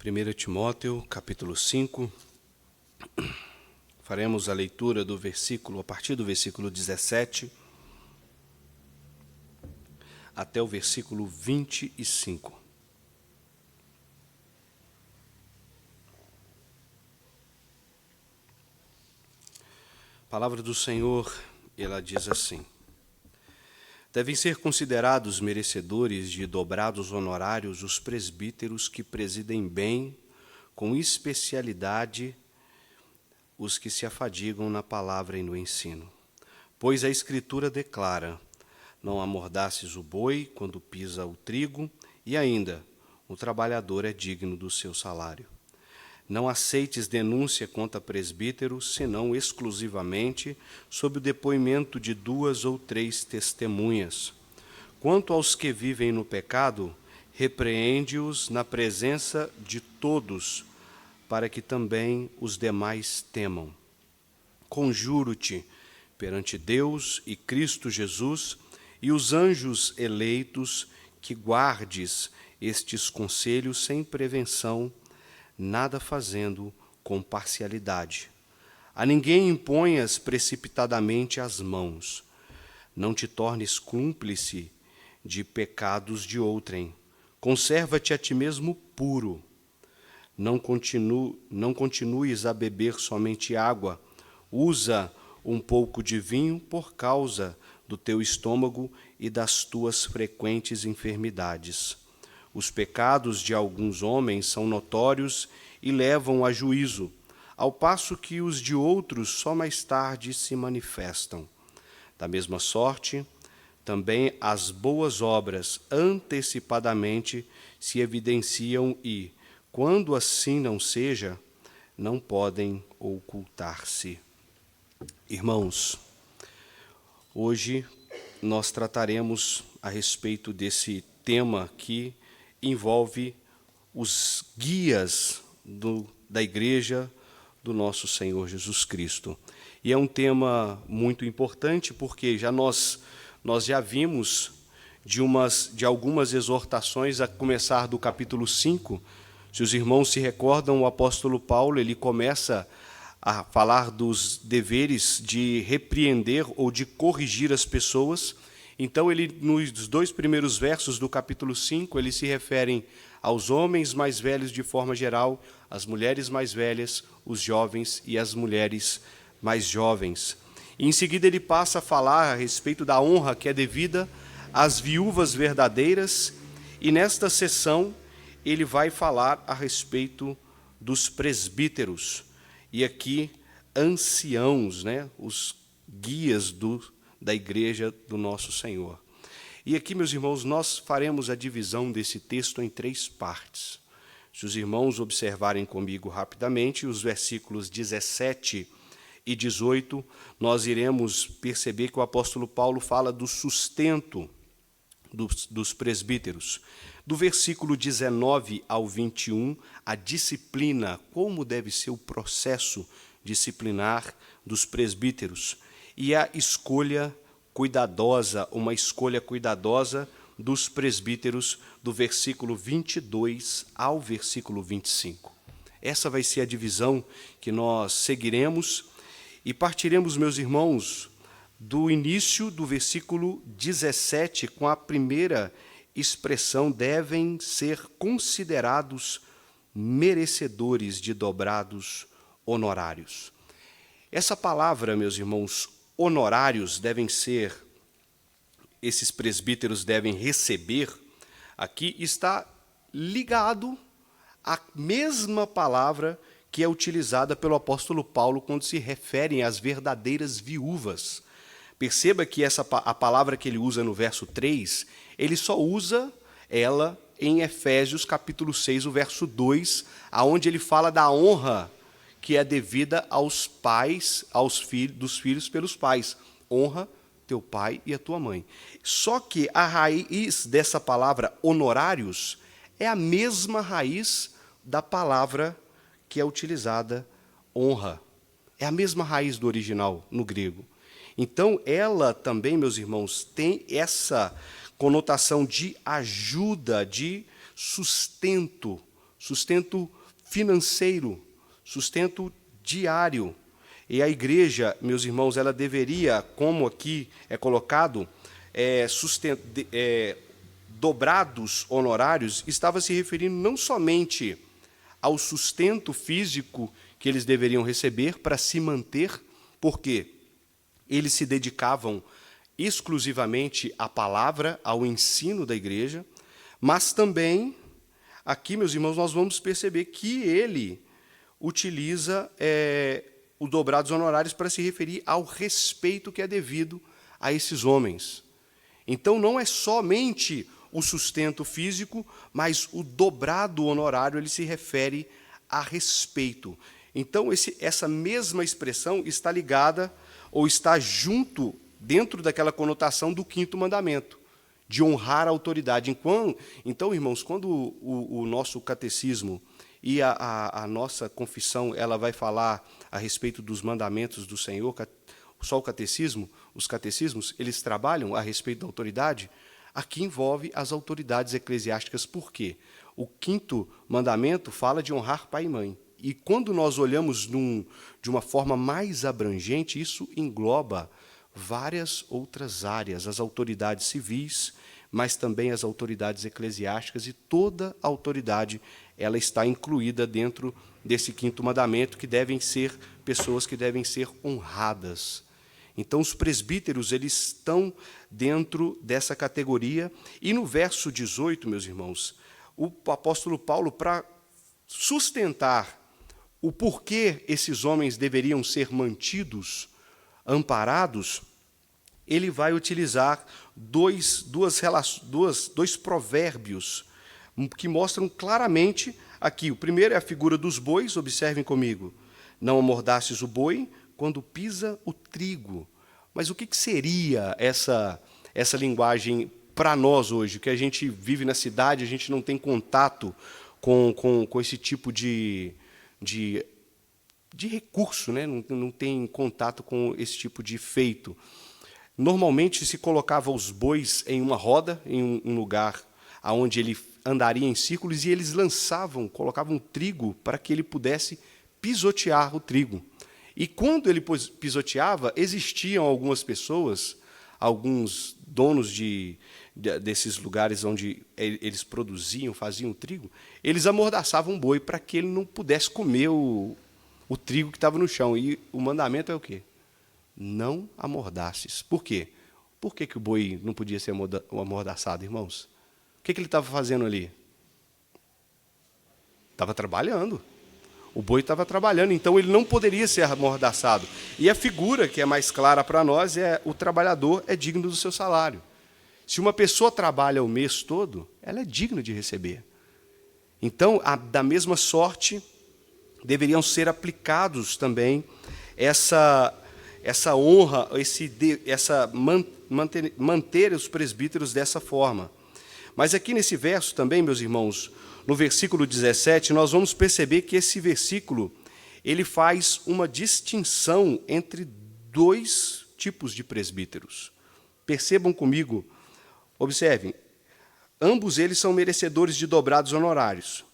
1 Timóteo, capítulo 5, faremos a leitura do versículo, a partir do versículo 17 até o versículo 25. A palavra do Senhor, ela diz assim: devem ser considerados merecedores de dobrados honorários os presbíteros que presidem bem, com especialidade, os que se afadigam na palavra e no ensino. Pois a Escritura declara: não amordaces o boi quando pisa o trigo, e ainda, o trabalhador é digno do seu salário. Não aceites denúncia contra presbítero, senão exclusivamente sob o depoimento de 2 ou 3 testemunhas. Quanto aos que vivem no pecado, repreende-os na presença de todos, para que também os demais temam. Conjuro-te perante Deus e Cristo Jesus e os anjos eleitos que guardes estes conselhos sem prevenção, nada fazendo com parcialidade. A ninguém imponhas precipitadamente as mãos. Não te tornes cúmplice de pecados de outrem. Conserva-te a ti mesmo puro. Não continues a beber somente água. Usa um pouco de vinho por causa do teu estômago e das tuas frequentes enfermidades. Os pecados de alguns homens são notórios e levam a juízo, ao passo que os de outros só mais tarde se manifestam. Da mesma sorte, também as boas obras antecipadamente se evidenciam e, quando assim não seja, não podem ocultar-se. Irmãos, hoje nós trataremos a respeito desse tema que envolve os guias da Igreja do nosso Senhor Jesus Cristo. E é um tema muito importante porque nós já vimos de algumas exortações, a começar do capítulo 5. Se os irmãos se recordam, o apóstolo Paulo ele começa a falar dos deveres de repreender ou de corrigir as pessoas. Então, nos 2 primeiros versos do capítulo 5, ele se refere aos homens mais velhos de forma geral, às mulheres mais velhas, os jovens e as mulheres mais jovens. E, em seguida, ele passa a falar a respeito da honra que é devida às viúvas verdadeiras, e nesta sessão ele vai falar a respeito dos presbíteros, e aqui anciãos, os guias da Igreja do nosso Senhor. E aqui, meus irmãos, nós faremos a divisão desse texto em 3 partes. Se os irmãos observarem comigo rapidamente, os versículos 17 e 18, nós iremos perceber que o apóstolo Paulo fala do sustento dos presbíteros. Do versículo 19 ao 21, a disciplina, como deve ser o processo disciplinar dos presbíteros, e a escolha cuidadosa, uma escolha cuidadosa dos presbíteros, do versículo 22 ao versículo 25. Essa vai ser a divisão que nós seguiremos e partiremos, meus irmãos, do início do versículo 17, com a primeira expressão: devem ser considerados merecedores de dobrados honorários. Essa palavra, meus irmãos, honorários esses presbíteros devem receber, aqui está ligado à mesma palavra que é utilizada pelo apóstolo Paulo quando se referem às verdadeiras viúvas. Perceba que a palavra que ele usa no verso 3, ele só usa ela em Efésios capítulo 6, o verso 2, aonde ele fala da honra que é devida aos pais, dos filhos pelos pais. Honra teu pai e a tua mãe. Só que a raiz dessa palavra honorários é a mesma raiz da palavra que é utilizada honra. É a mesma raiz do original no grego. Então, ela também, meus irmãos, tem essa conotação de ajuda, de sustento sustento financeiro, sustento diário. E a igreja, meus irmãos, ela deveria, como aqui é colocado, dobrados honorários, estava se referindo não somente ao sustento físico que eles deveriam receber para se manter, porque eles se dedicavam exclusivamente à palavra, ao ensino da igreja, mas também, aqui, meus irmãos, nós vamos perceber que ele utiliza os dobrados honorários para se referir ao respeito que é devido a esses homens. Então, não é somente o sustento físico, mas o dobrado honorário ele se refere a respeito. Então, essa mesma expressão está ligada ou está junto dentro daquela conotação do quinto mandamento, de honrar a autoridade. Então, irmãos, quando o nosso catecismo e a nossa confissão ela vai falar a respeito dos mandamentos do Senhor, só o catecismo, os catecismos, eles trabalham a respeito da autoridade, aqui envolve as autoridades eclesiásticas. Por quê? O quinto mandamento fala de honrar pai e mãe. E quando nós olhamos de uma forma mais abrangente, isso engloba várias outras áreas, as autoridades civis, mas também as autoridades eclesiásticas, e toda a autoridade ela está incluída dentro desse quinto mandamento, que devem ser pessoas que devem ser honradas. Então, os presbíteros eles estão dentro dessa categoria, e no verso 18, meus irmãos, o apóstolo Paulo, para sustentar o porquê esses homens deveriam ser mantidos, amparados, ele vai utilizar dois provérbios que mostram claramente aqui. O primeiro é a figura dos bois, observem comigo. Não amordasses o boi quando pisa o trigo. Mas o que seria essa linguagem para nós hoje, que a gente vive na cidade, a gente não tem contato com esse tipo de recurso, né? Não tem contato com esse tipo de feito. Normalmente se colocava os bois em uma roda, em um lugar onde ele andaria em círculos, e eles colocavam trigo para que ele pudesse pisotear o trigo. E quando ele pisoteava, existiam algumas pessoas, alguns donos desses lugares onde eles produziam, faziam trigo, eles amordaçavam o boi para que ele não pudesse comer o trigo que estava no chão. E o mandamento é o quê? Não amordaces. Por quê? Por que o boi não podia ser amordaçado, irmãos? O que ele estava fazendo ali? Estava trabalhando. O boi estava trabalhando, então ele não poderia ser amordaçado. E a figura que é mais clara para nós é o trabalhador é digno do seu salário. Se uma pessoa trabalha o mês todo, ela é digna de receber. Então, da mesma sorte, deveriam ser aplicados também essa honra, manter os presbíteros dessa forma. Mas aqui nesse verso também, meus irmãos, no versículo 17, nós vamos perceber que esse versículo ele faz uma distinção entre dois tipos de presbíteros. Percebam comigo, observem, ambos eles são merecedores de dobrados honorários.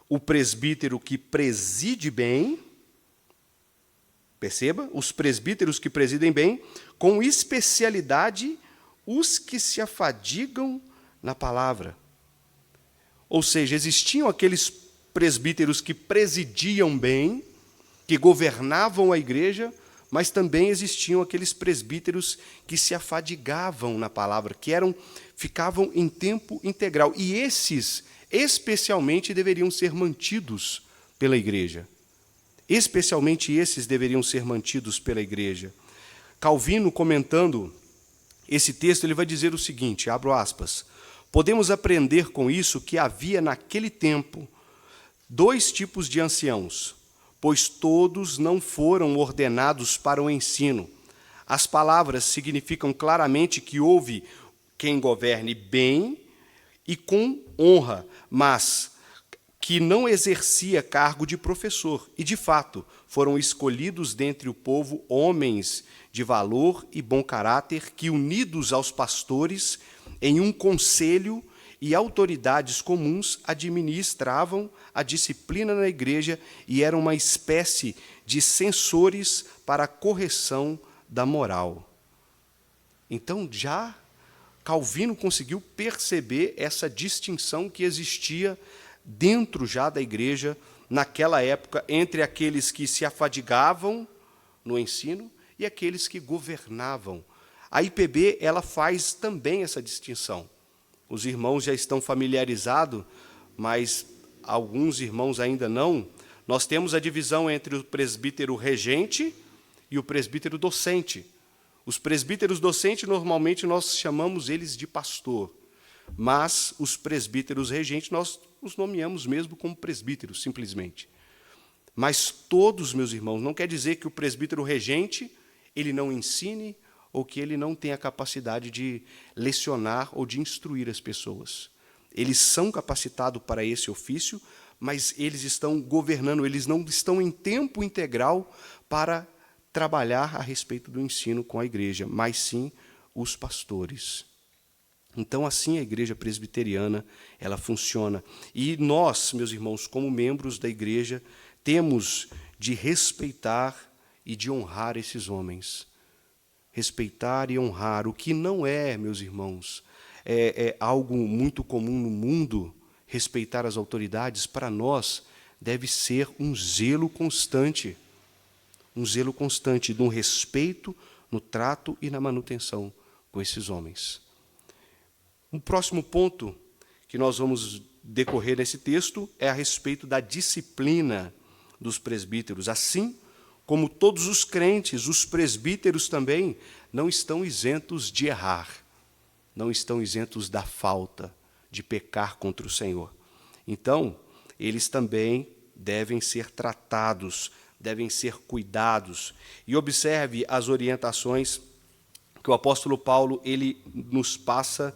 O presbítero que preside bem, perceba, os presbíteros que presidem bem, com especialidade os que se afadigam na palavra. Ou seja, existiam aqueles presbíteros que presidiam bem, que governavam a igreja, mas também existiam aqueles presbíteros que se afadigavam na palavra, que ficavam em tempo integral. E esses, especialmente, deveriam ser mantidos pela igreja. Especialmente esses deveriam ser mantidos pela igreja. Calvino, comentando esse texto, ele vai dizer o seguinte, abro aspas, podemos aprender com isso que havia naquele tempo dois tipos de anciãos, pois todos não foram ordenados para o ensino. As palavras significam claramente que houve quem governe bem e com honra, mas que não exercia cargo de professor. E, de fato, foram escolhidos dentre o povo homens de valor e bom caráter que, unidos aos pastores, em um conselho e autoridades comuns administravam a disciplina na igreja e eram uma espécie de censores para a correção da moral. Então, já Calvino conseguiu perceber essa distinção que existia dentro já da igreja, naquela época, entre aqueles que se afadigavam no ensino e aqueles que governavam. A IPB ela faz também essa distinção. Os irmãos já estão familiarizados, mas alguns irmãos ainda não. Nós temos a divisão entre o presbítero regente e o presbítero docente. Os presbíteros docentes, normalmente, nós chamamos eles de pastor, mas os presbíteros regentes, nós os nomeamos mesmo como presbíteros, simplesmente. Mas todos, meus irmãos, não quer dizer que o presbítero regente ele não ensine ou que ele não tenha a capacidade de lecionar ou de instruir as pessoas. Eles são capacitados para esse ofício, mas eles estão governando, eles não estão em tempo integral para trabalhar a respeito do ensino com a igreja, mas sim os pastores. Então, assim, a igreja presbiteriana, ela funciona. E nós, meus irmãos, como membros da igreja, temos de respeitar e de honrar esses homens. Respeitar e honrar, o que não é, meus irmãos, é algo muito comum no mundo, respeitar as autoridades, para nós, deve ser um zelo constante de um respeito no trato e na manutenção com esses homens. Um próximo ponto que nós vamos decorrer nesse texto é a respeito da disciplina dos presbíteros. Assim como todos os crentes, os presbíteros também não estão isentos de errar, não estão isentos da falta, de pecar contra o Senhor. Então, eles também devem ser tratados, devem ser cuidados. E observe as orientações que o apóstolo Paulo ele nos passa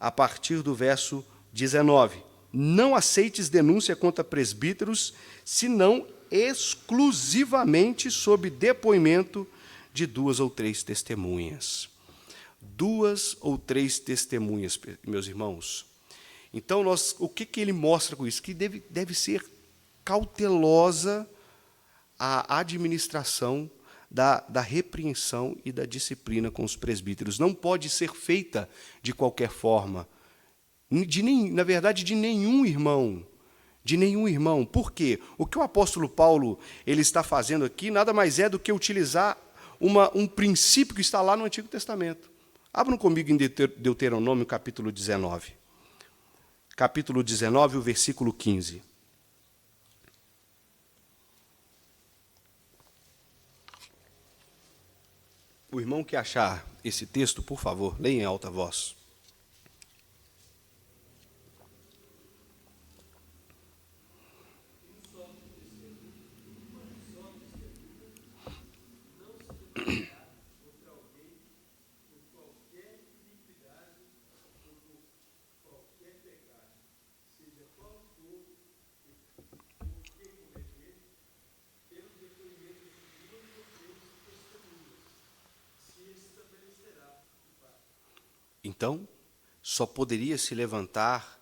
a partir do verso 19. Não aceites denúncia contra presbíteros, senão exclusivamente sob depoimento de 2 ou 3 testemunhas. 2 ou 3 testemunhas, meus irmãos. Então, o que ele mostra com isso? Que deve ser cautelosa a administração da repreensão e da disciplina com os presbíteros. Não pode ser feita de qualquer forma. Na verdade, de nenhum irmão. De nenhum irmão. Por quê? O que o apóstolo Paulo ele está fazendo aqui nada mais é do que utilizar um princípio que está lá no Antigo Testamento. Abram comigo em Deuteronômio, capítulo 19. Capítulo 19, o versículo 15. O irmão que achar esse texto, por favor, leia em alta voz. Então, só poderia se levantar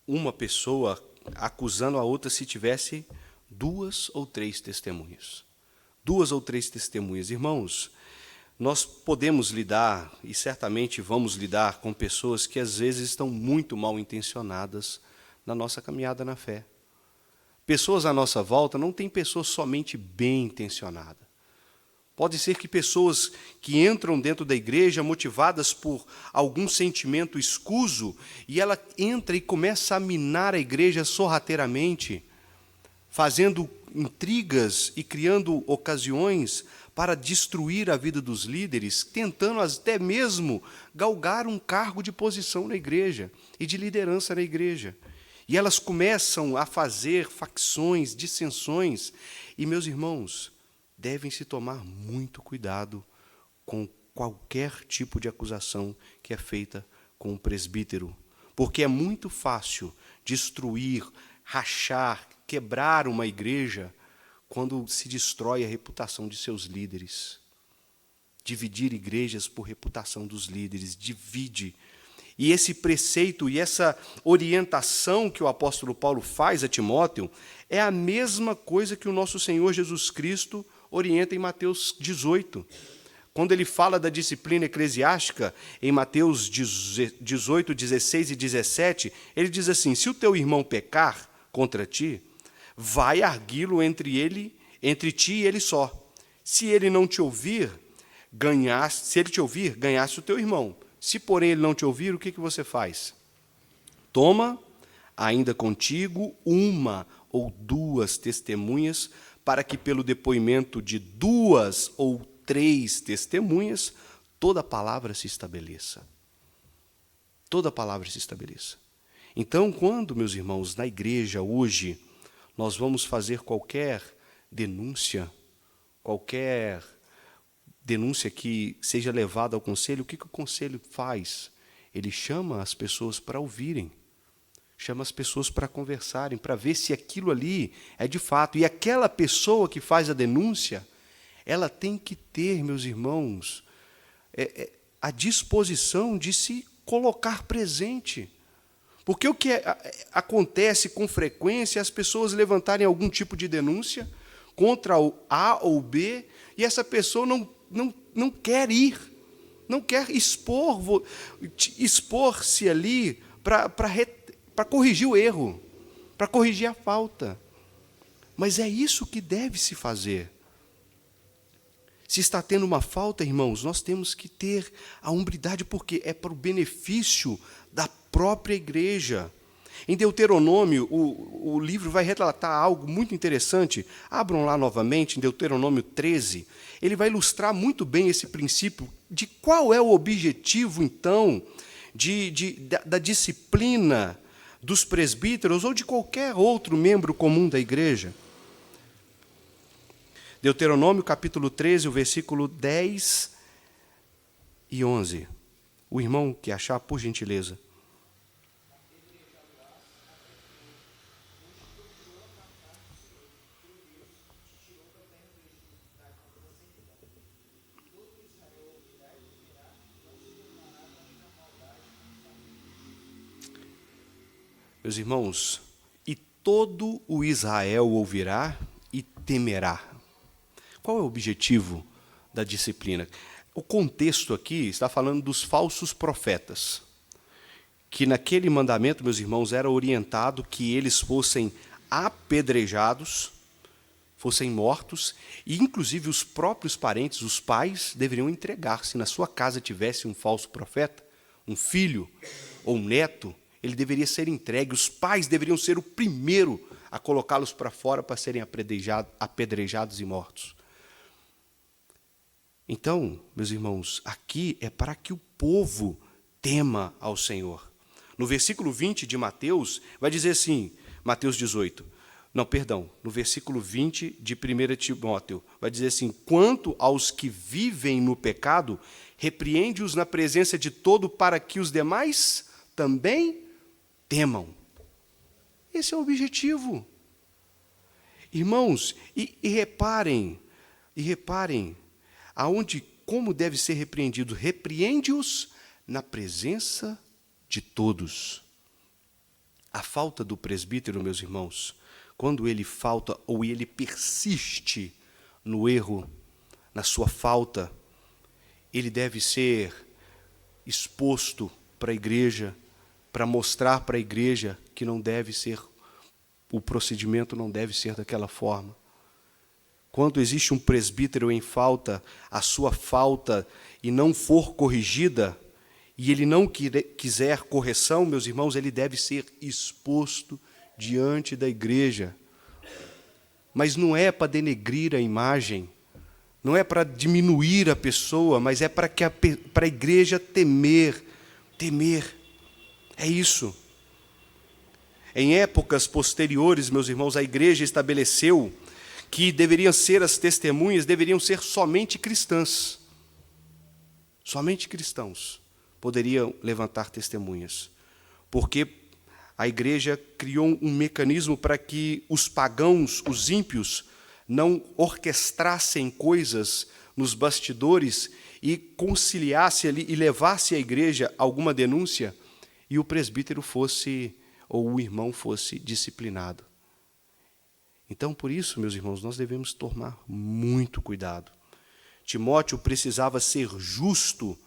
uma pessoa acusando a outra se tivesse 2 ou 3 testemunhas. 2 ou 3 testemunhas. Irmãos, nós podemos lidar, e certamente vamos lidar, com pessoas que às vezes estão muito mal intencionadas na nossa caminhada na fé. Pessoas à nossa volta não têm pessoas somente bem intencionadas. Pode ser que pessoas que entram dentro da igreja motivadas por algum sentimento escuso, e ela entra e começa a minar a igreja sorrateiramente, fazendo intrigas e criando ocasiões para destruir a vida dos líderes, tentando até mesmo galgar um cargo de posição na igreja e de liderança na igreja. E elas começam a fazer facções, dissensões, e, meus irmãos, devem se tomar muito cuidado com qualquer tipo de acusação que é feita com o presbítero, porque é muito fácil destruir, rachar, quebrar uma igreja quando se destrói a reputação de seus líderes. Dividir igrejas por reputação dos líderes, divide. E esse preceito e essa orientação que o apóstolo Paulo faz a Timóteo é a mesma coisa que o nosso Senhor Jesus Cristo orienta em Mateus 18. Quando ele fala da disciplina eclesiástica, em Mateus 18, 16 e 17, ele diz assim: se o teu irmão pecar contra ti, vai arguí-lo entre ti e ele só. Se ele não te ouvir, ganhaste o teu irmão. Se, porém, ele não te ouvir, o que você faz? Toma ainda contigo uma ou duas testemunhas, para que pelo depoimento de 2 ou 3 testemunhas, toda palavra se estabeleça. Toda palavra se estabeleça. Então, quando, meus irmãos, na igreja hoje, nós vamos fazer qualquer denúncia que seja levada ao conselho, o que o conselho faz? Ele chama as pessoas para ouvirem, chama as pessoas para conversarem, para ver se aquilo ali é de fato. E aquela pessoa que faz a denúncia, ela tem que ter, meus irmãos, a disposição de se colocar presente. Porque o que acontece com frequência é as pessoas levantarem algum tipo de denúncia contra o A ou B, e essa pessoa não quer ir, não quer expor-se ali para corrigir o erro, para corrigir a falta. Mas é isso que deve se fazer. Se está tendo uma falta, irmãos, nós temos que ter a hombridade, porque é para o benefício da própria igreja. Em Deuteronômio, o livro vai relatar algo muito interessante. Abram lá novamente, em Deuteronômio 13. Ele vai ilustrar muito bem esse princípio de qual é o objetivo, então, da disciplina dos presbíteros ou de qualquer outro membro comum da igreja. Deuteronômio, capítulo 13, o versículo 10 e 11. O irmão que achar, por gentileza. Meus irmãos, e todo o Israel ouvirá e temerá. Qual é o objetivo da disciplina? O contexto aqui está falando dos falsos profetas, que naquele mandamento, meus irmãos, era orientado que eles fossem apedrejados, fossem mortos, e inclusive os próprios parentes, os pais, deveriam entregar. Se na sua casa tivesse um falso profeta, um filho ou um neto, ele deveria ser entregue. Os pais deveriam ser o primeiro a colocá-los para fora para serem apedrejados e mortos. Então, meus irmãos, aqui é para que o povo tema ao Senhor. No versículo 20 de Mateus, vai dizer assim, Mateus 18, no versículo 20 de 1 Timóteo, vai dizer assim: quanto aos que vivem no pecado, repreende-os na presença de todo, para que os demais também temam. Esse é o objetivo. Irmãos, e reparem, como deve ser repreendido. Repreende-os na presença de todos. A falta do presbítero, meus irmãos, quando ele falta ou ele persiste no erro, na sua falta, ele deve ser exposto para a igreja, para mostrar para a igreja que não deve ser, o procedimento não deve ser daquela forma. Quando existe um presbítero em falta, a sua falta e não for corrigida, e ele não quiser correção, meus irmãos, ele deve ser exposto diante da igreja. Mas não é para denegrir a imagem, não é para diminuir a pessoa, mas é para a igreja temer. É isso. Em épocas posteriores, meus irmãos, a igreja estabeleceu que as testemunhas deveriam ser somente cristãs. Somente cristãos poderiam levantar testemunhas. Porque a igreja criou um mecanismo para que os pagãos, os ímpios, não orquestrassem coisas nos bastidores e conciliasse ali e levasse à igreja alguma denúncia e o presbítero fosse, ou o irmão fosse disciplinado. Então, por isso, meus irmãos, nós devemos tomar muito cuidado. Timóteo precisava ser justo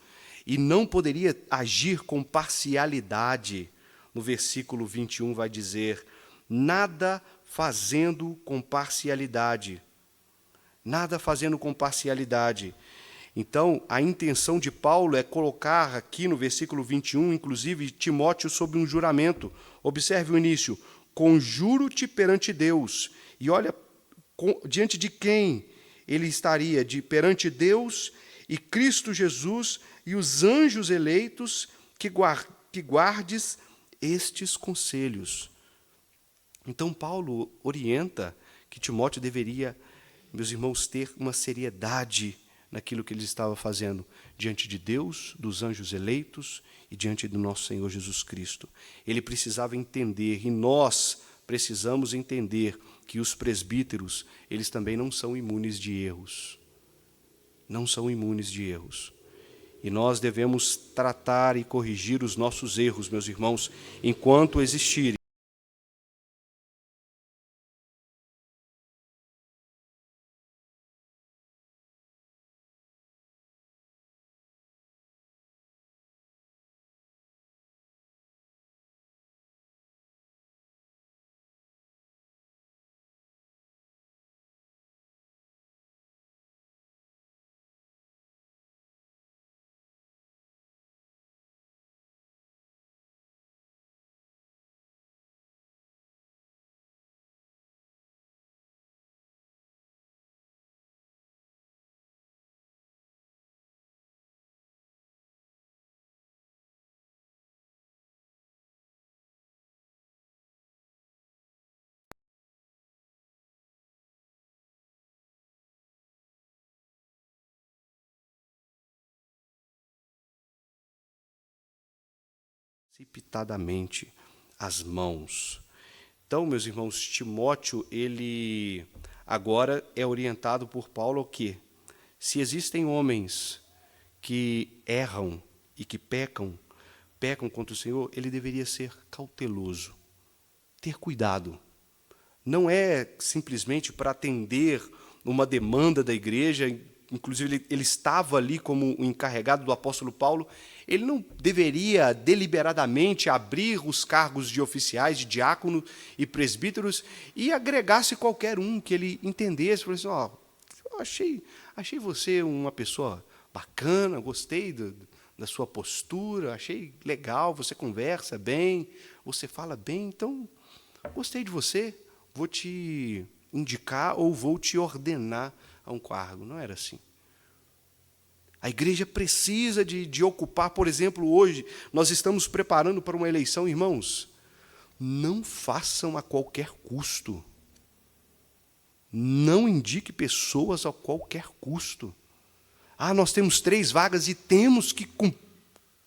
e não poderia agir com parcialidade. No versículo 21 vai dizer, nada fazendo com parcialidade. Nada fazendo com parcialidade. Então, a intenção de Paulo é colocar aqui no versículo 21, inclusive, Timóteo sobre um juramento. Observe o início. Conjuro-te perante Deus. E olha, diante de quem ele estaria? Perante Deus e Cristo Jesus e os anjos eleitos que guardes estes conselhos. Então, Paulo orienta que Timóteo deveria, meus irmãos, ter uma seriedade naquilo que ele estava fazendo diante de Deus, dos anjos eleitos e diante do nosso Senhor Jesus Cristo. Ele precisava entender, e nós precisamos entender, que os presbíteros, eles também não são imunes de erros. Não são imunes de erros. E nós devemos tratar e corrigir os nossos erros, meus irmãos, enquanto existirem. Precipitadamente as mãos. Então, meus irmãos, Timóteo, ele agora é orientado por Paulo ao quê? Se existem homens que erram e que pecam contra o Senhor, ele deveria ser cauteloso, ter cuidado. Não é simplesmente para atender uma demanda da igreja, inclusive ele estava ali como o encarregado do apóstolo Paulo, ele não deveria deliberadamente abrir os cargos de oficiais, de diácono e presbíteros e agregar-se qualquer um que ele entendesse. Falei assim, eu achei você uma pessoa bacana, gostei da sua postura, achei legal, você conversa bem, você fala bem, então gostei de você, vou te indicar ou vou te ordenar a um cargo. Não era assim. A igreja precisa de ocupar, por exemplo, hoje, nós estamos preparando para uma eleição, irmãos, não façam a qualquer custo. Não indique pessoas a qualquer custo. Nós temos 3 vagas e temos que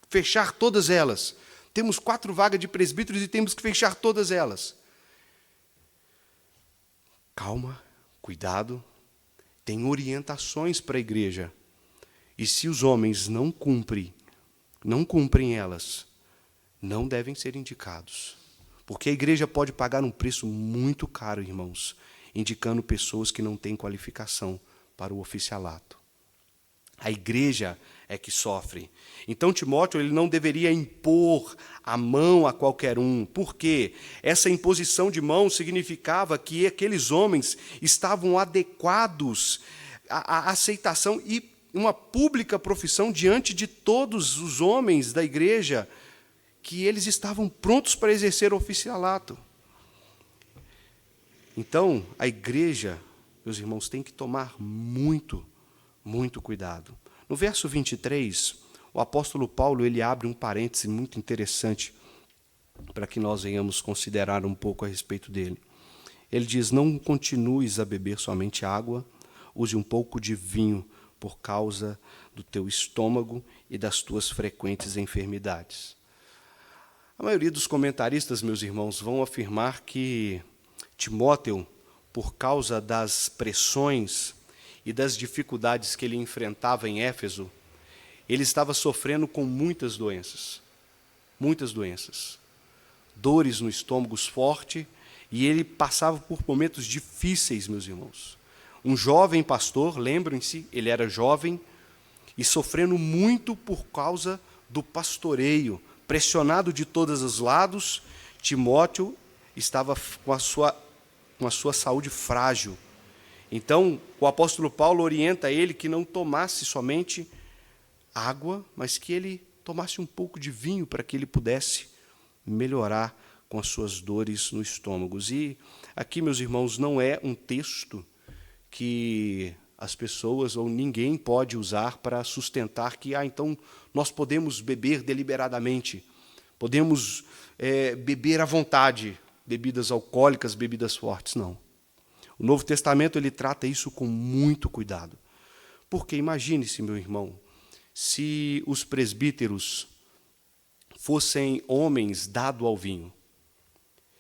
fechar todas elas. Temos 4 vagas de presbíteros e temos que fechar todas elas. Calma, cuidado, tem orientações para a igreja. E se os homens não cumprem elas, não devem ser indicados. Porque a igreja pode pagar um preço muito caro, irmãos, indicando pessoas que não têm qualificação para o oficialato. A igreja é que sofre. Então, Timóteo ele não deveria impor a mão a qualquer um. Por quê? Essa imposição de mão significava que aqueles homens estavam adequados à aceitação e uma pública profissão diante de todos os homens da igreja, que eles estavam prontos para exercer o oficialato. Então, a igreja, meus irmãos, tem que tomar muito cuidado. No verso 23, o apóstolo Paulo ele abre um parêntese muito interessante para que nós venhamos considerar um pouco a respeito dele. Ele diz, não continues a beber somente água, use um pouco de vinho por causa do teu estômago e das tuas frequentes enfermidades. A maioria dos comentaristas, meus irmãos, vão afirmar que Timóteo, por causa das pressões e das dificuldades que ele enfrentava em Éfeso, ele estava sofrendo com muitas doenças. muitas doenças, dores no estômago forte, e ele passava por momentos difíceis, meus irmãos. Um jovem pastor, lembrem-se, ele era jovem e sofrendo muito por causa do pastoreio, pressionado de todos os lados. Timóteo estava com a sua saúde frágil. Então, o apóstolo Paulo orienta ele que não tomasse somente água, mas que ele tomasse um pouco de vinho para que ele pudesse melhorar com as suas dores no estômago. E aqui, meus irmãos, não é um texto que as pessoas ou ninguém pode usar para sustentar que, então, nós podemos beber deliberadamente, podemos beber à vontade, bebidas alcoólicas, bebidas fortes. Não. O Novo Testamento ele trata isso com muito cuidado. Porque imagine-se, meu irmão, se os presbíteros fossem homens dados ao vinho.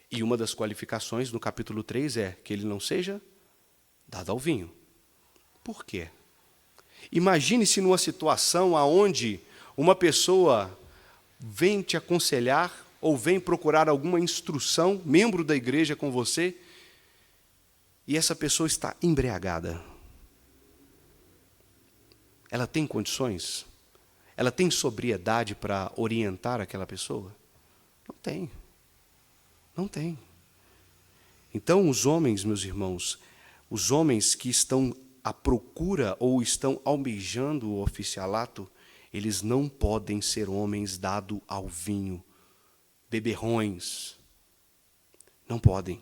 E uma das qualificações no capítulo 3 é que ele não seja dado ao vinho. Por quê? Imagine-se numa situação onde uma pessoa vem te aconselhar ou vem procurar alguma instrução, membro da igreja com você, e essa pessoa está embriagada. Ela tem condições? Ela tem sobriedade para orientar aquela pessoa? Não tem. Não tem. Então, os homens, meus irmãos, os homens que estão à procura ou estão almejando o oficialato, eles não podem ser homens dados ao vinho, beberrões. Não podem,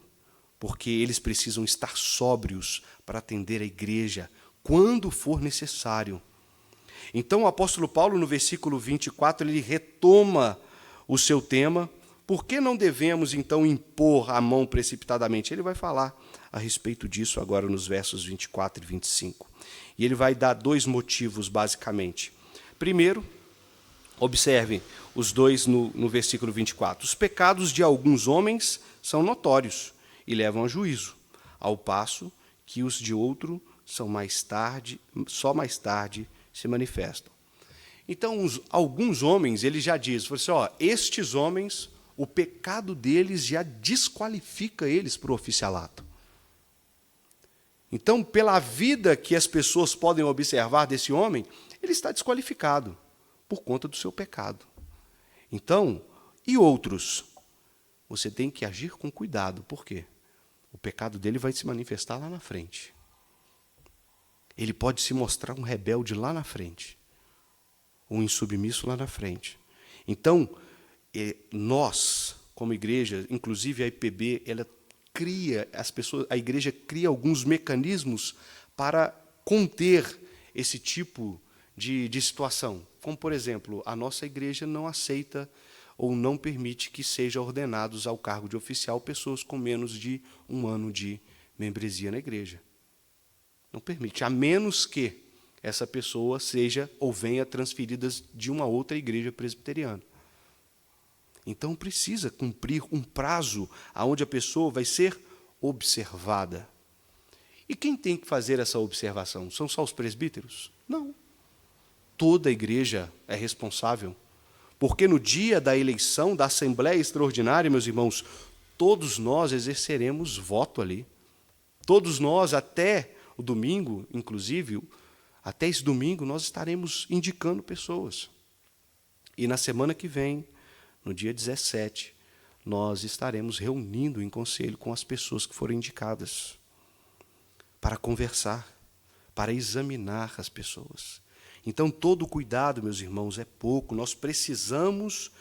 porque eles precisam estar sóbrios para atender a igreja quando for necessário. Então, o apóstolo Paulo, no versículo 24, ele retoma o seu tema. Por que não devemos, então, impor a mão precipitadamente? Ele vai falar a respeito disso agora nos versos 24 e 25. E ele vai dar dois motivos, basicamente. Primeiro, observem os dois no versículo 24. Os pecados de alguns homens são notórios e levam a juízo, ao passo que os de outro são só mais tarde se manifestam. Então, alguns homens, ele já diz, estes homens, o pecado deles já desqualifica eles para o oficialato. Então, pela vida que as pessoas podem observar desse homem, ele está desqualificado por conta do seu pecado. Então, e outros? Você tem que agir com cuidado. Por quê? O pecado dele vai se manifestar lá na frente. Ele pode se mostrar um rebelde lá na frente, um insubmisso lá na frente. Então, nós, como igreja, inclusive a IPB, a igreja cria alguns mecanismos para conter esse tipo de situação. Como, por exemplo, a nossa igreja não aceita ou não permite que sejam ordenados ao cargo de oficial pessoas com menos de 1 ano de membresia na igreja. Não permite, a menos que essa pessoa seja ou venha transferida de uma outra igreja presbiteriana. Então, precisa cumprir um prazo onde a pessoa vai ser observada. E quem tem que fazer essa observação? São só os presbíteros? Não. Toda a igreja é responsável. Porque no dia da eleição, da Assembleia Extraordinária, meus irmãos, todos nós exerceremos voto ali. Todos nós, até o domingo, inclusive, até esse domingo, nós estaremos indicando pessoas. E na semana que vem, no dia 17, nós estaremos reunindo em conselho com as pessoas que foram indicadas para conversar, para examinar as pessoas. Então, todo cuidado, meus irmãos, é pouco. Nós precisamos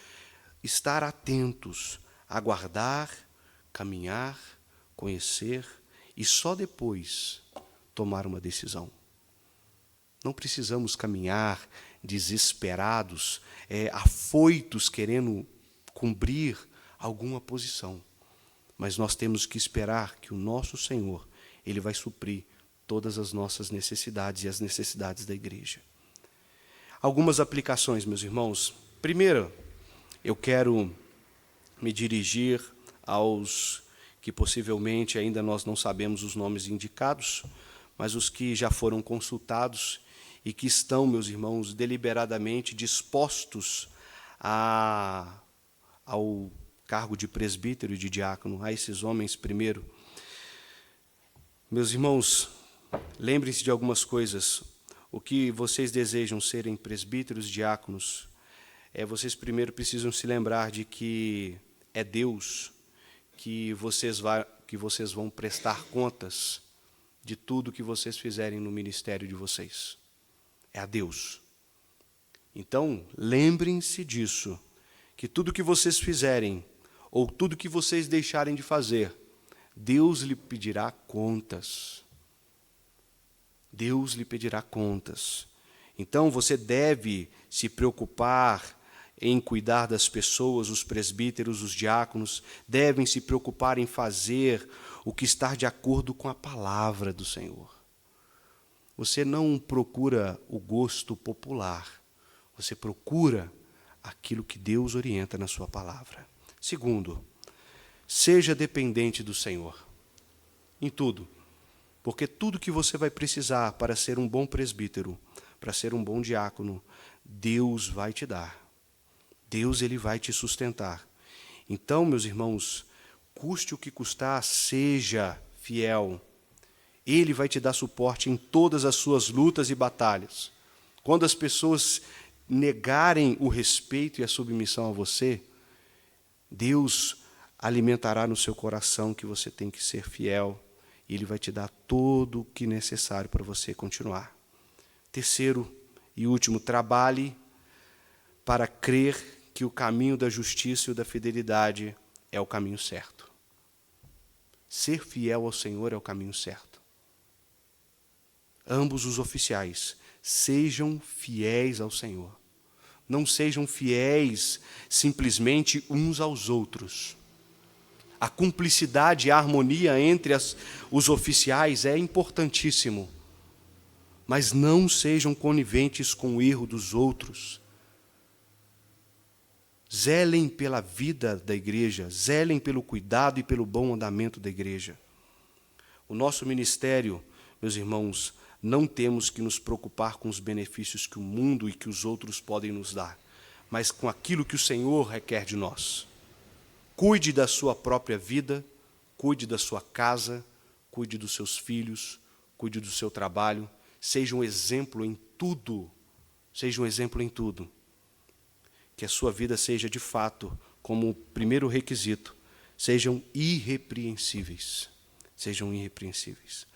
estar atentos, aguardar, caminhar, conhecer e só depois tomar uma decisão. Não precisamos caminhar desesperados, afoitos, querendo cumprir alguma posição. Mas nós temos que esperar que o nosso Senhor, Ele vai suprir todas as nossas necessidades e as necessidades da igreja. Algumas aplicações, meus irmãos. Primeiro, eu quero me dirigir aos que possivelmente ainda nós não sabemos os nomes indicados, mas os que já foram consultados e que estão, meus irmãos, deliberadamente dispostos a ao cargo de presbítero e de diácono, a esses homens primeiro. Meus irmãos, lembrem-se de algumas coisas. O que vocês desejam serem presbíteros, diáconos, vocês primeiro precisam se lembrar de que é Deus que vocês vão prestar contas de tudo que vocês fizerem no ministério de vocês. É a Deus. Então, lembrem-se disso, que tudo que vocês fizerem, ou tudo que vocês deixarem de fazer, Deus lhe pedirá contas. Deus lhe pedirá contas. Então, você deve se preocupar em cuidar das pessoas, os presbíteros, os diáconos, devem se preocupar em fazer o que está de acordo com a palavra do Senhor. Você não procura o gosto popular, você procura aquilo que Deus orienta na sua palavra. Segundo, seja dependente do Senhor, em tudo, porque tudo que você vai precisar para ser um bom presbítero, para ser um bom diácono, Deus vai te dar. Deus, Ele vai te sustentar. Então, meus irmãos, custe o que custar, seja fiel. Ele vai te dar suporte em todas as suas lutas e batalhas. Quando as pessoas negarem o respeito e a submissão a você, Deus alimentará no seu coração que você tem que ser fiel, e Ele vai te dar todo o que é necessário para você continuar. Terceiro e último, trabalhe para crer que o caminho da justiça e da fidelidade é o caminho certo. Ser fiel ao Senhor é o caminho certo. Ambos os oficiais, sejam fiéis ao Senhor. Não sejam fiéis simplesmente uns aos outros. A cumplicidade e a harmonia entre os oficiais é importantíssimo. Mas não sejam coniventes com o erro dos outros. Zelem pela vida da igreja, zelem pelo cuidado e pelo bom andamento da igreja. O nosso ministério, meus irmãos, não temos que nos preocupar com os benefícios que o mundo e que os outros podem nos dar, mas com aquilo que o Senhor requer de nós. Cuide da sua própria vida, cuide da sua casa, cuide dos seus filhos, cuide do seu trabalho, seja um exemplo em tudo, seja um exemplo em tudo. Que a sua vida seja, de fato, como primeiro requisito, sejam irrepreensíveis. Sejam irrepreensíveis.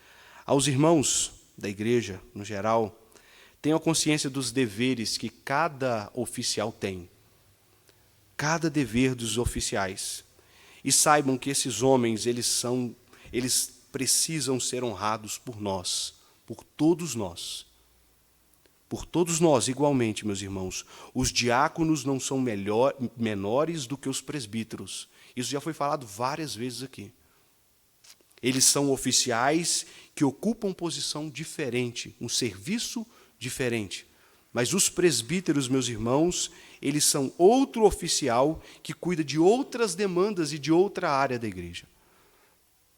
Aos irmãos da igreja, no geral, tenham consciência dos deveres que cada oficial tem. Cada dever dos oficiais. E saibam que esses homens, eles precisam ser honrados por nós, por todos nós. Por todos nós, igualmente, meus irmãos. Os diáconos não são menores do que os presbíteros. Isso já foi falado várias vezes aqui. Eles são oficiais que ocupam posição diferente, um serviço diferente. Mas os presbíteros, meus irmãos, eles são outro oficial que cuida de outras demandas e de outra área da igreja.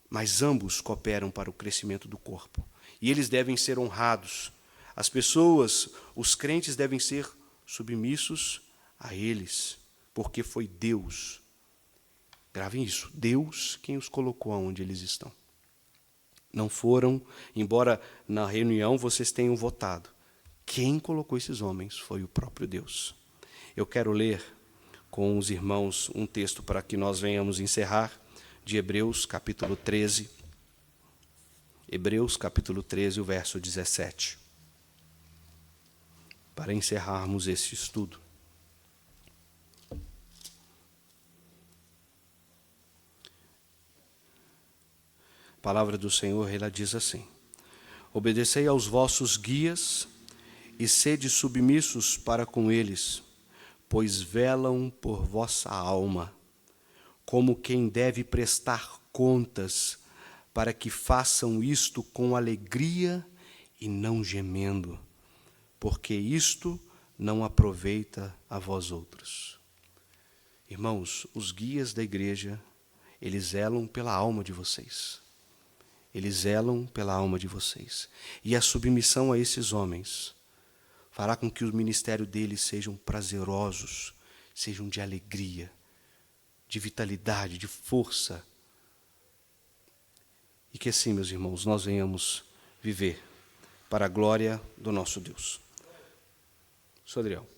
Mas ambos cooperam para o crescimento do corpo. E eles devem ser honrados. As pessoas, os crentes devem ser submissos a eles, porque foi Deus. Gravem isso, Deus quem os colocou aonde eles estão. Não foram, embora na reunião vocês tenham votado. Quem colocou esses homens foi o próprio Deus. Eu quero ler com os irmãos um texto para que nós venhamos encerrar, de Hebreus, capítulo 13. Hebreus, capítulo 13, o verso 17. Para encerrarmos este estudo. A palavra do Senhor, ela diz assim: obedecei aos vossos guias e sede submissos para com eles, pois velam por vossa alma, como quem deve prestar contas, para que façam isto com alegria e não gemendo, porque isto não aproveita a vós outros. Irmãos, os guias da igreja, eles zelam pela alma de vocês. Eles zelam pela alma de vocês. E a submissão a esses homens fará com que o ministério deles sejam prazerosos, sejam de alegria. de vitalidade, de força. E que assim, meus irmãos, nós venhamos viver para a glória do nosso Deus. Sr. Adriel.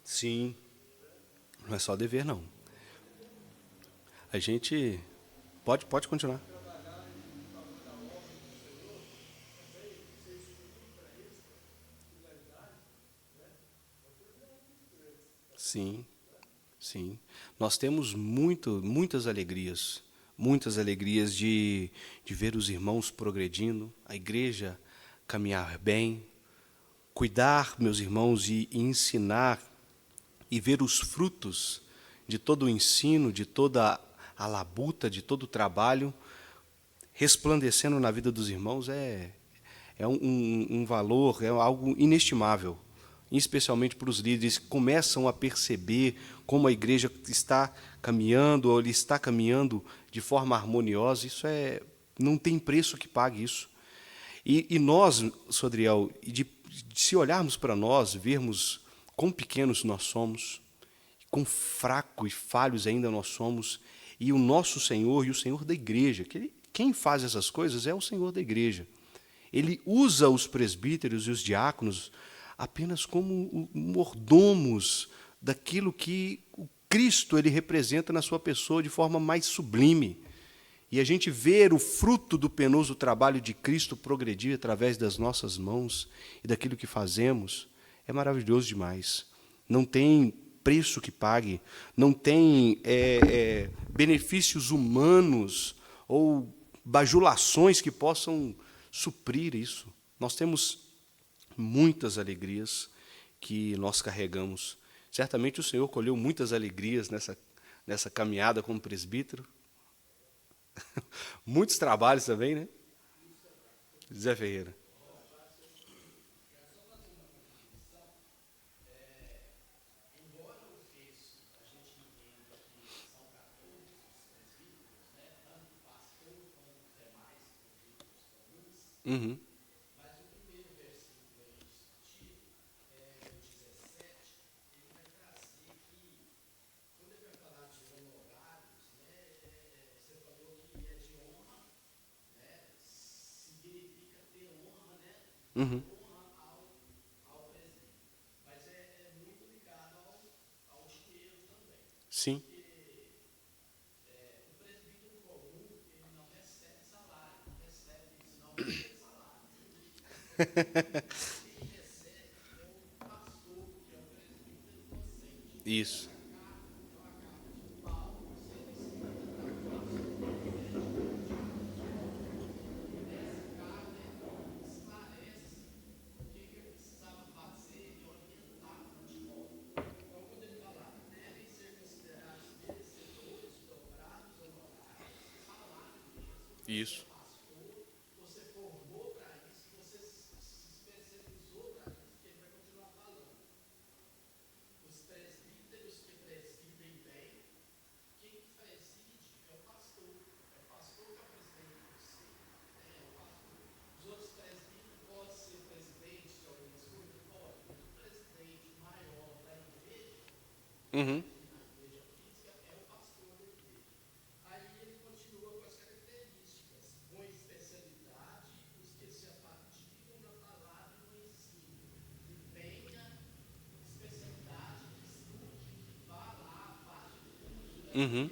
Sim, não é só dever, não. A gente pode continuar. Sim, sim. Nós temos muitas alegrias de ver os irmãos progredindo, a igreja caminhar bem, cuidar, meus irmãos, e ensinar e ver os frutos de todo o ensino, de toda a labuta, de todo o trabalho resplandecendo na vida dos irmãos é um valor, é algo inestimável, especialmente para os líderes que começam a perceber como a igreja está caminhando, ou ele está caminhando de forma harmoniosa. Isso não tem preço que pague isso. E nós, Sodriel, se olharmos para nós, vermos quão pequenos nós somos, quão fracos e falhos ainda nós somos, e o nosso Senhor e o Senhor da igreja, quem faz essas coisas é o Senhor da igreja. Ele usa os presbíteros e os diáconos apenas como mordomos daquilo que o Cristo ele representa na sua pessoa de forma mais sublime. E a gente ver o fruto do penoso trabalho de Cristo progredir através das nossas mãos e daquilo que fazemos é maravilhoso demais. Não tem preço que pague, não tem benefícios humanos ou bajulações que possam suprir isso. Nós temos muitas alegrias que nós carregamos. Certamente o Senhor colheu muitas alegrias nessa caminhada como presbítero. Muitos trabalhos também, né? Zé Ferreira. Uhum. Uhum. Sim. Isso. Isso. Uhum. Uhum.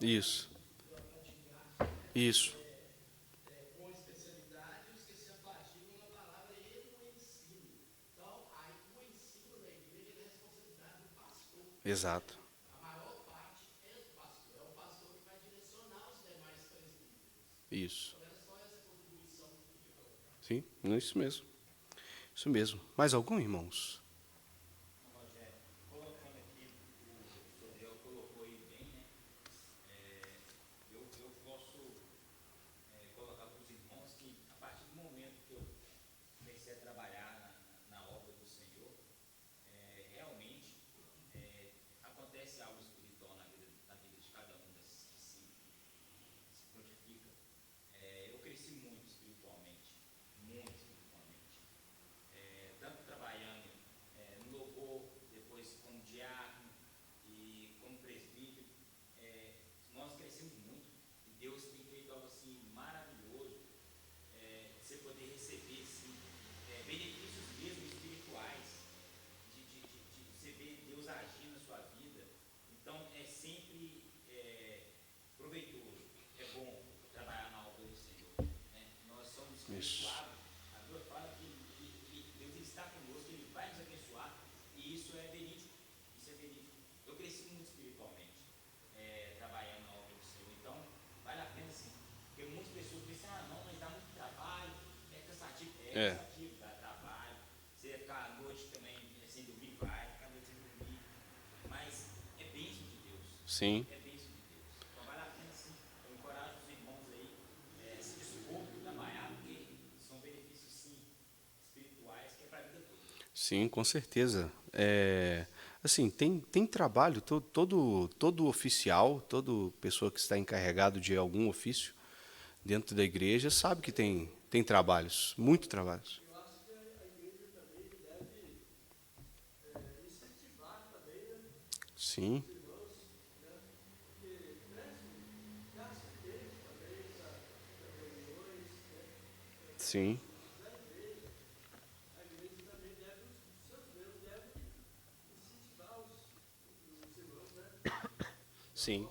Isso. Isso. Exato. Isso. Sim, é isso mesmo. Isso mesmo. Mais algum, irmãos? Isso. A Bíblia fala que Deus está conosco, Ele vai nos abençoar, e isso é verídico. Isso é verídico. Eu cresci muito espiritualmente, trabalhando na obra do Senhor, então vale a pena sim. Porque muitas pessoas pensam, não, mas dá muito trabalho, é cansativo. É cansativo, dá trabalho. Você vai ficar à noite também sem dormir, vai ficar à noite sem dormir. Mas é bênção de Deus. Sim. É bênção de Deus. Então vale a pena sim. Eu encorajo os irmãos aí, se dispor a trabalhar, porque são benefícios sim espirituais que é para a vida toda. Sim, com certeza. Assim, tem trabalho, todo oficial, toda pessoa que está encarregado de algum ofício dentro da igreja sabe que tem trabalhos, muito trabalhos. Eu acho que a igreja também deve incentivar também, né, Sim, os irmãos, né, que gastem tempo também para reuniões, né, sim, da igreja. A igreja também deve, os seus membros devem incentivar os irmãos, né, sim.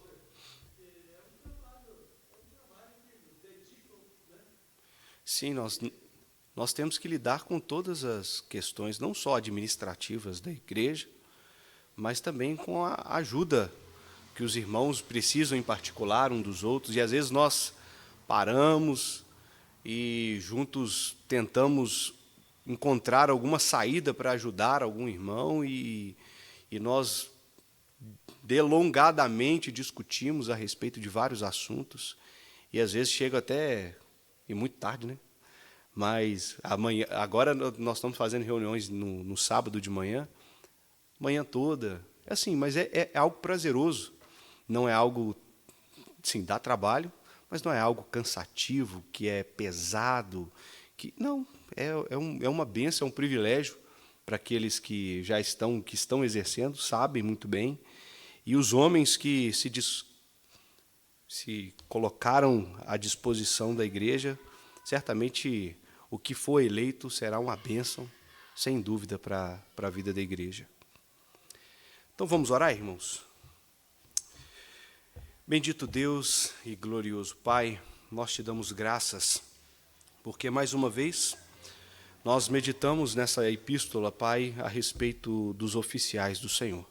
porque é um trabalho que dedicam, né, Sim, nós temos que lidar com todas as questões, não só administrativas da igreja, mas também com a ajuda que os irmãos precisam em particular um dos outros, e às vezes nós paramos e juntos tentamos encontrar alguma saída para ajudar algum irmão e nós delongadamente discutimos a respeito de vários assuntos e às vezes chega até e muito tarde, né? Mas amanhã, agora nós estamos fazendo reuniões no sábado de manhã, manhã toda. É assim, mas é algo prazeroso. Não é algo, sim, dá trabalho, mas não é algo cansativo, que é pesado, que não, é uma bênção, é um privilégio para aqueles que já estão exercendo, sabem muito bem, e os homens que se colocaram à disposição da igreja, certamente o que for eleito será uma bênção, sem dúvida, para a vida da igreja. Então vamos orar, irmãos? Bendito Deus e glorioso Pai, nós te damos graças, porque mais uma vez nós meditamos nessa epístola, Pai, a respeito dos oficiais do Senhor.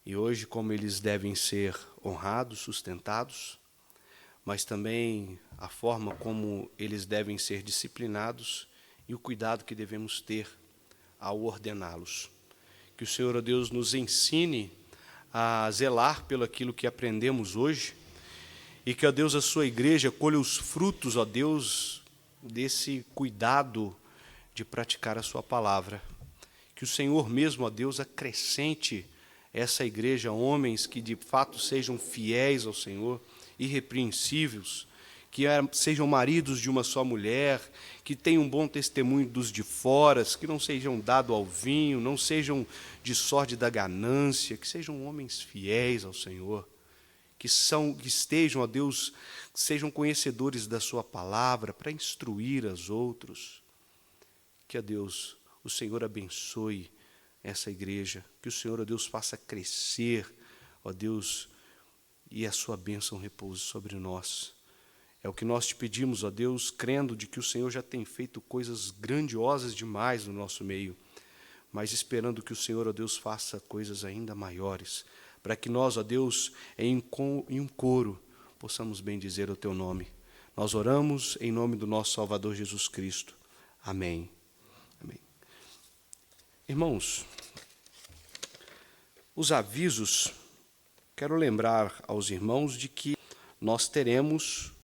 E hoje, como eles devem ser honrados, sustentados, mas também a forma como eles devem ser disciplinados e o cuidado que devemos ter ao ordená-los. Que o Senhor, ó Deus, nos ensine a zelar pelo aquilo que aprendemos hoje e que, ó Deus, a sua igreja colha os frutos, ó Deus, desse cuidado de praticar a sua palavra. Que o Senhor mesmo, ó Deus, acrescente essa igreja homens que de fato sejam fiéis ao Senhor, irrepreensíveis, que sejam maridos de uma só mulher, que tenham um bom testemunho dos de fora, que não sejam dados ao vinho, não sejam de sorte da ganância, que sejam homens fiéis ao Senhor, que estejam, ó Deus, sejam conhecedores da sua palavra para instruir aos outros. Que, ó Deus, o Senhor abençoe essa igreja, que o Senhor, ó Deus, faça crescer, ó Deus, e a sua bênção repouse sobre nós. É o que nós te pedimos, ó Deus, crendo de que o Senhor já tem feito coisas grandiosas demais no nosso meio, mas esperando que o Senhor, ó Deus, faça coisas ainda maiores, para que nós, ó Deus, em um coro, possamos bendizer o teu nome. Nós oramos em nome do nosso Salvador Jesus Cristo. Amém. Amém. Irmãos, os avisos, quero lembrar aos irmãos de que nós teremos